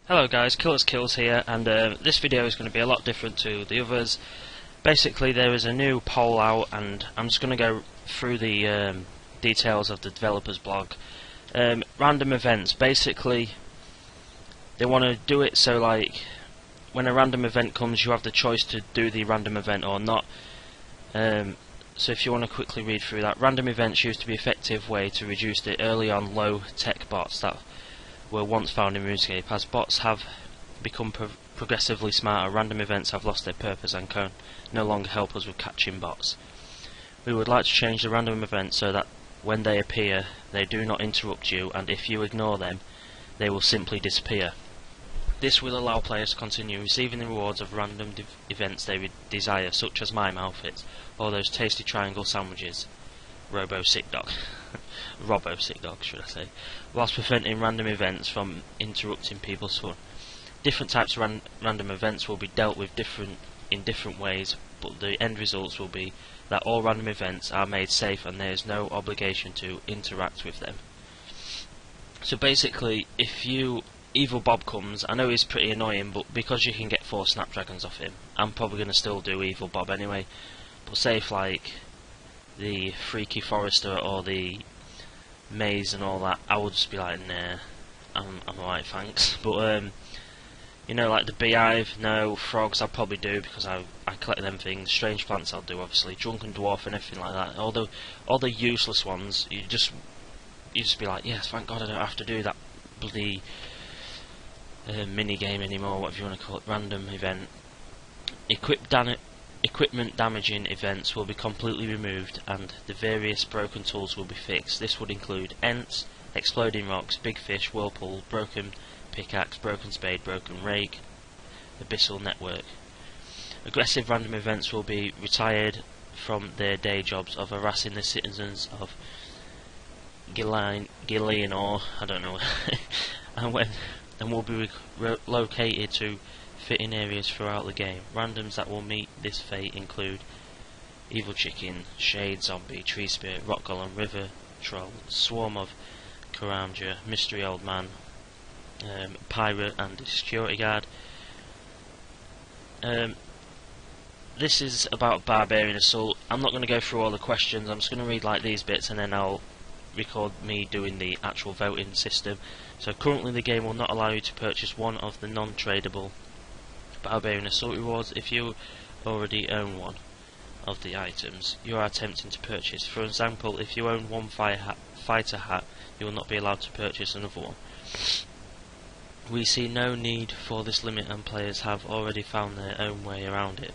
Hello guys, Killer's Kills here, and this video is going to be a lot different to the others. Basically there is a new poll out, and I'm just going to go through the details of the developer's blog. Random events, basically they want to do it so like when a random event comes you have the choice to do the random event or not. So if you want to quickly read through that, random events used to be an effective way to reduce the early on low tech bots that were once found in RuneScape. As bots have become progressively smarter, random events have lost their purpose and can no longer help us with catching bots. We would like to change the random events so that when they appear they do not interrupt you, and if you ignore them they will simply disappear. This will allow players to continue receiving the rewards of random events they desire, such as mime outfits or those tasty triangle sandwiches. Robo Sick Dog. Robbo Sick Dog, should I say, whilst preventing random events from interrupting people's fun. Different types of random events will be dealt with in different ways, but the end results will be that all random events are made safe and there is no obligation to interact with them. So basically, if Evil Bob comes, I know he's pretty annoying, but because you can get 4 Snapdragons off him, I'm probably going to still do Evil Bob anyway. But say if like the Freaky Forester or the Maze and all that, I would just be like, nah, I'm alright, thanks. But you know, like the Beehive, no. Frogs I'll probably do because I collect them things. Strange Plants I'll do, obviously. Drunken Dwarf and everything like that. All the useless ones, you just be like, yes, thank God I don't have to do that bloody mini game anymore, whatever you want to call it, random event. Equipment damaging events will be completely removed and the various broken tools will be fixed. This would include Ents, exploding rocks, big fish, whirlpool, broken pickaxe, broken spade, broken rake, abyssal network. Aggressive random events will be retired from their day jobs of harassing the citizens of Gillianor, I don't know, and will be located to fitting areas throughout the game. Randoms that will meet this fate include Evil Chicken, Shade Zombie, Tree Spirit, Rock Golem, River Troll, Swarm of Karamja, Mystery Old Man, Pirate and Security Guard. This is about Barbarian Assault. I'm not going to go through all the questions, I'm just going to read like these bits and then I'll record me doing the actual voting system. So currently the game will not allow you to purchase one of the non-tradable Barbarian Assault rewards if you already own one of the items you are attempting to purchase. For example, if you own one fighter hat, you will not be allowed to purchase another one. We see no need for this limit and players have already found their own way around it.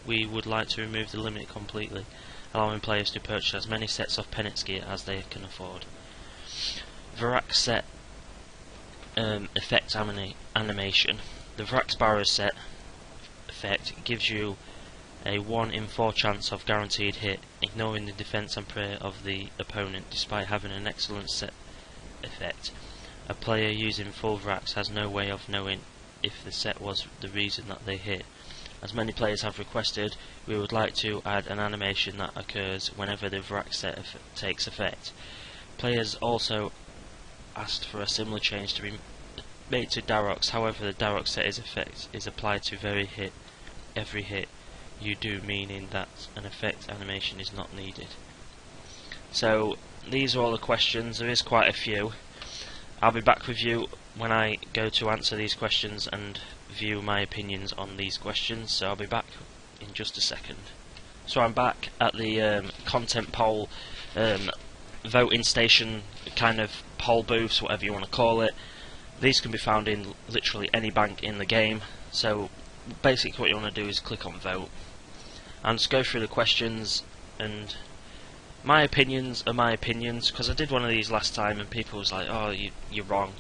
We would like to remove the limit completely, allowing players to purchase as many sets of penance gear as they can afford. Varax set effect animation. The Varax Barrow set effect gives you a 1 in 4 chance of guaranteed hit, ignoring the defense and prayer of the opponent. Despite having an excellent set effect, a player using full Varax has no way of knowing if the set was the reason that they hit. As many players have requested, we would like to add an animation that occurs whenever the Varax set takes effect. Players also asked for a similar change to be made to Darox. However, the Darox set effect is applied to every hit you do, meaning that an effect animation is not needed. So these are all the questions. There is quite a few. I'll be back with you when I go to answer these questions and view my opinions on these questions, so I'll be back in just a second. So I'm back at the content poll voting station, kind of poll booths, whatever you want to call it. These can be found in literally any bank in the game, so basically what you want to do is click on vote and just go through the questions, and my opinions are my opinions, because I did one of these last time and people was like, oh, you're wrong,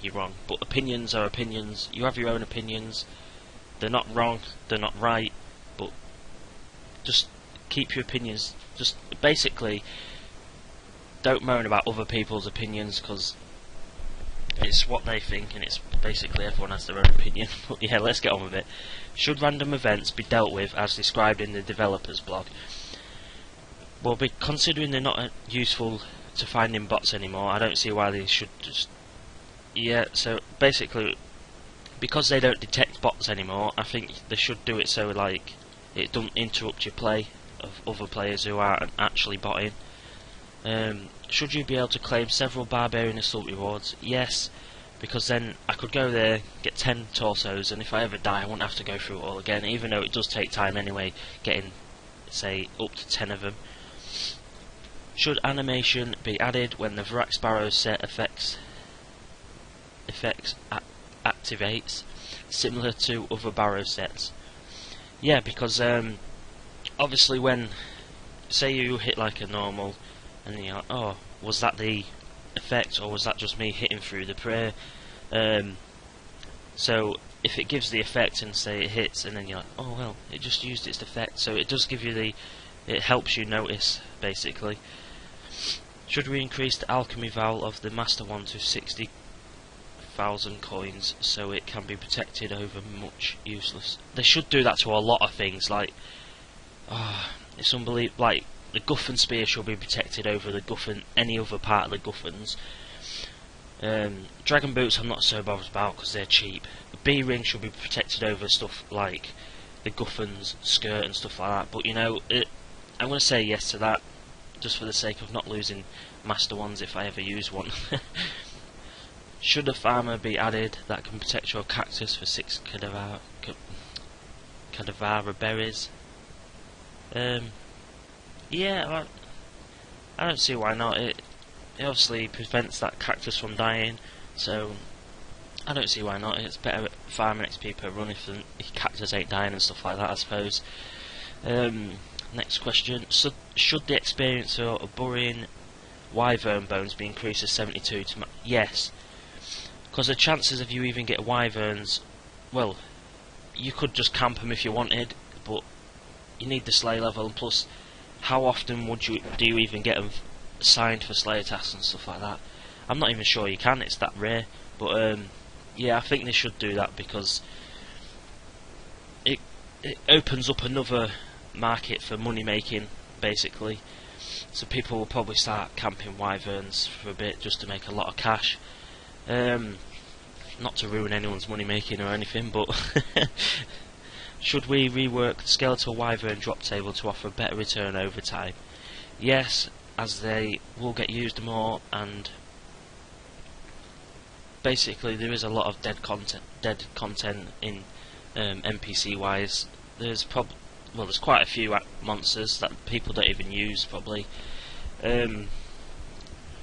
but opinions are opinions. You have your own opinions, they're not wrong, they're not right, but just keep your opinions, just basically don't moan about other people's opinions, because it's what they think, and it's basically everyone has their own opinion. But yeah, let's get on with it. Should random events be dealt with as described in the developer's blog? Well, considering they're not useful to finding bots anymore, I don't see why they should just... Yeah, so basically because they don't detect bots anymore, I think they should do it so like it doesn't interrupt your play of other players who aren't actually botting. Should you be able to claim several Barbarian Assault rewards? Yes, because then I could go there, get 10 torsos, and if I ever die I won't have to go through it all again, even though it does take time anyway, getting, say, up to 10 of them. Should animation be added when the Varax Barrow set effects activates, similar to other Barrow sets? Yeah, because obviously when, say you hit like a normal, and you're like, oh, was that the effect, or was that just me hitting through the prayer? So if it gives the effect and say it hits, and then you're like, oh well, it just used its effect, so it does give you it helps you notice, basically. Should we increase the alchemy val of the master one to 60,000 coins so it can be protected over much useless? They should do that to a lot of things, like, it's unbelievable, like, the Guffin Spear should be protected over the Guffin, any other part of the Guffins. Dragon Boots I'm not so bothered about because they're cheap. The B-Ring should be protected over stuff like the Guffin's skirt and stuff like that, but you know, I'm going to say yes to that, just for the sake of not losing Master Ones if I ever use one. Should a farmer be added that can protect your cactus for 6 Cadavara berries? Yeah, I don't see why not. It obviously prevents that cactus from dying, so I don't see why not. It's better at farming XP per run if the cactus ain't dying and stuff like that, I suppose. Next question. Should the experience of burying wyvern bones be increased to 72 to yes, because the chances of you even get wyverns, well, you could just camp them if you wanted, but you need the slay level, and plus, how often do you even get them signed for slayer tasks and stuff like that? I'm not even sure you can, it's that rare, but yeah, I think they should do that because it opens up another market for money making, basically. So people will probably start camping wyverns for a bit just to make a lot of cash. Not to ruin anyone's money making or anything, but should we rework the skeletal wyvern drop table to offer a better return over time? Yes, as they will get used more, and basically there is a lot of dead content in NPC wise. There's quite a few monsters that people don't even use probably,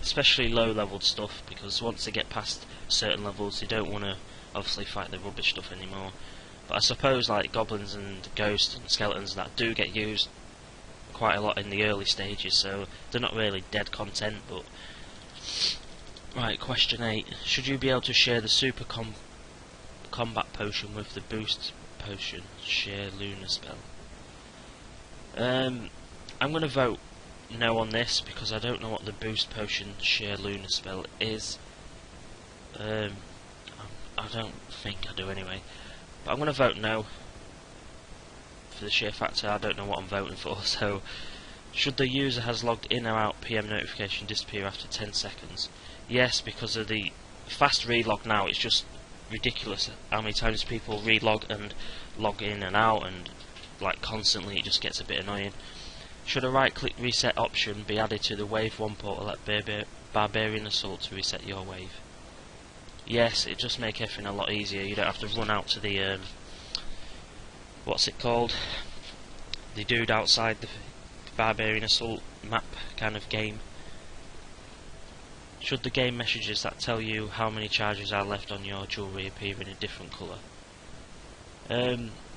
especially low leveled stuff, because once they get past certain levels they don't want to obviously fight the rubbish stuff anymore. But I suppose like goblins and ghosts and skeletons that do get used quite a lot in the early stages, so they're not really dead content. But right, question 8. Should you be able to share the super combat potion with the boost potion share lunar spell? I'm going to vote no on this because I don't know what the boost potion share lunar spell is. I don't think I do anyway. But I'm going to vote no, for the sheer factor I don't know what I'm voting for. So, should the user has logged in or out PM notification disappear after 10 seconds? Yes, because of the fast relog now, it's just ridiculous how many times people relog and log in and out, and like constantly, it just gets a bit annoying. Should a right click reset option be added to the wave 1 portal at Barbarian Assault to reset your wave? Yes, it just makes everything a lot easier. You don't have to run out to the what's it called? The dude outside the Barbarian Assault map kind of game. Should the game messages that tell you how many charges are left on your jewellery appear in a different colour?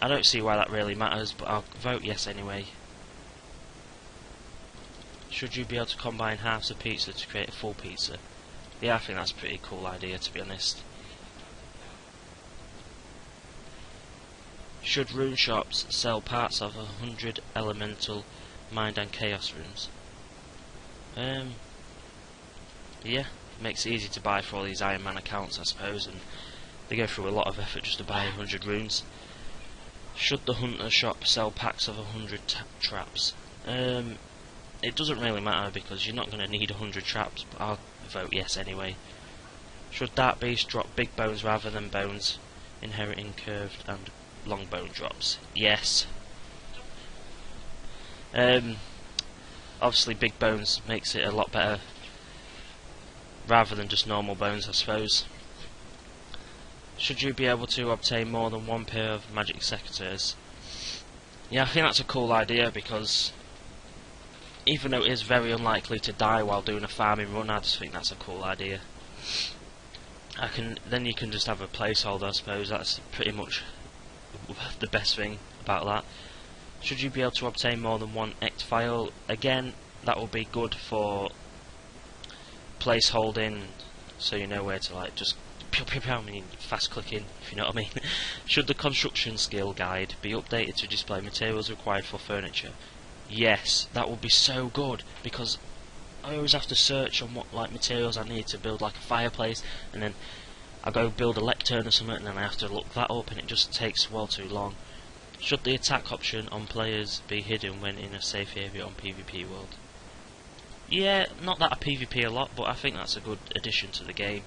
I don't see why that really matters, but I'll vote yes anyway. Should you be able to combine halves of pizza to create a full pizza? Yeah, I think that's a pretty cool idea, to be honest. Should rune shops sell parts of 100 elemental, mind and chaos runes? Yeah, it makes it easy to buy for all these Iron Man accounts, I suppose, and they go through a lot of effort just to buy 100 runes. Should the hunter shop sell packs of 100 traps? It doesn't really matter because you're not going to need 100 traps, but I'll vote yes anyway. Should Dark Beast drop big bones rather than bones inheriting curved and long bone drops. Yes. Obviously big bones makes it a lot better rather than just normal bones, I suppose. Should you be able to obtain more than one pair of magic secateurs? Yeah, I think that's a cool idea, because even though it is very unlikely to die while doing a farming run, I just think that's a cool idea. Then you can just have a placeholder, I suppose. That's pretty much the best thing about that. Should you be able to obtain more than one Ect file? Again, that will be good for placeholding, so you know where to like just I mean fast clicking, if you know what I mean. Should the construction skill guide be updated to display materials required for furniture? Yes, that would be so good, because I always have to search on what like materials I need to build like a fireplace, and then I go build a lectern or something, and then I have to look that up, and it just takes well too long. Should the attack option on players be hidden when in a safe area on PvP world? Yeah, not that I PvP a lot, but I think that's a good addition to the game.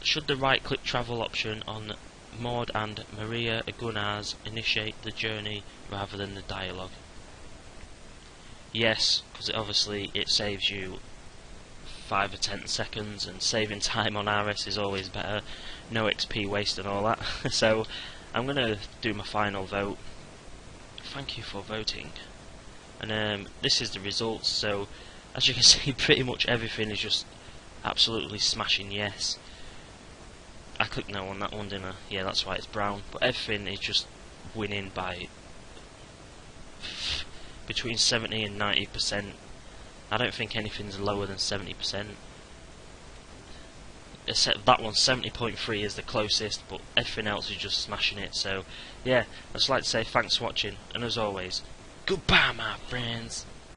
Should the right click travel option on Maud and Maria Gunnars initiate the journey rather than the dialogue? Yes, because obviously it saves you 5 or 10 seconds, and saving time on RS is always better. No XP waste and all that. So I'm going to do my final vote. Thank you for voting. And this is the results. So as you can see, pretty much everything is just absolutely smashing yes. I clicked no on that one, didn't I? Yeah, that's why it's brown. But everything is just winning by between 70 and 90%. I don't think anything's lower than 70%. Except that one, 70.3 is the closest, but everything else is just smashing it. So yeah, I'd just like to say thanks for watching, and as always, goodbye my friends.